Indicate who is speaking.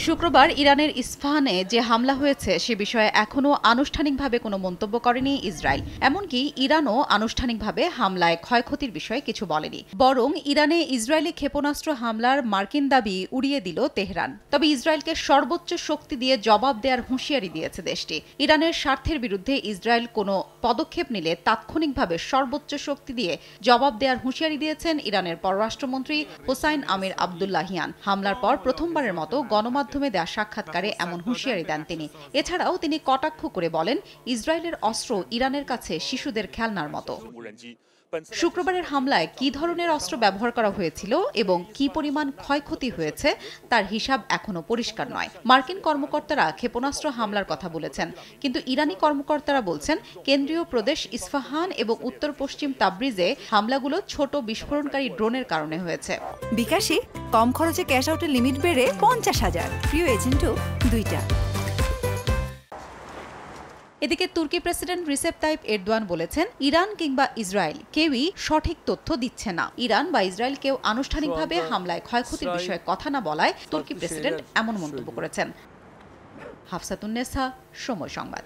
Speaker 1: শুক্রবার ইরানের ইস্পাহানে যে হামলা হয়েছে সে বিষয়ে এখনও আনুষ্ঠানিকভাবে কোনো মন্তব্য করেনি ইসরায়েল। এমনকি ইরানও আনুষ্ঠানিকভাবে হামলায় ক্ষয়ক্ষতির বিষয়ে কিছু বলেনি। বরং ইরানে ইসরায়েলি ক্ষেপণাস্ত্র হামলার মার্কিন দাবি উড়িয়ে দিল তেহরান। তবে ইসরায়েলকে সর্বোচ্চ শক্তি দিয়ে জবাব দেওয়ার হুঁশিয়ারি দিয়েছে দেশটি। ইরানের স্বার্থের বিরুদ্ধে ইসরায়েল কোনো পদক্ষেপ নিলে তাৎক্ষণিকভাবে সর্বোচ্চ শক্তি দিয়ে জবাব দেওয়ার হুঁশিয়ারি দিয়েছেন ইরানের পররাষ্ট্রমন্ত্রী হোসাইন আমির আবদুল্লাহিয়ান। হামলার পর প্রথমবারের মতো গণমাধ্যমে দেওয়া সাক্ষাৎকারে এমন হুঁশিয়ারি দেন তিনি। এছাড়াও তিনি কটাক্ষ করে বলেন, ইসরায়েলের অস্ত্র ইরানের কাছে শিশুদের খেলনার মতো। শুক্রবারের হামলায় কী ধরনের অস্ত্র ব্যবহার করা হয়েছিল এবং কী পরিমাণ ক্ষয়ক্ষতি হয়েছে তার হিসাব এখনও পরিষ্কার নয়। মার্কিন কর্মকর্তারা ক্ষেপণাস্ত্র হামলার কথা বলেছেন, কিন্তু ইরানি কর্মকর্তারা বলছেন কেন্দ্রীয় প্রদেশ ইস্পাহান এবং উত্তর পশ্চিম তাবরিজে হামলাগুলো ছোট বিস্ফোরণকারী ড্রোনের কারণে হয়েছে।
Speaker 2: বিকাশে কম খরচে ক্যাশ আউটের লিমিট বেড়ে 50,000, প্রিয় এজেন্টও 2টা।
Speaker 1: এদিকে তুর্কি প্রেসিডেন্ট রিসেপ তাইপ এরদোয়ান বলেছেন, ইরান কিংবা ইসরায়েল কেউই সঠিক তথ্য দিচ্ছে না। ইরান বা ইসরায়েল কেউ আনুষ্ঠানিকভাবে হামলায় ক্ষয়ক্ষতির বিষয়ে কথা না বলায় তুর্কি প্রেসিডেন্ট এমন মন্তব্য করেছেন। হাফসাতুন্নেসা, সময় সংবাদ।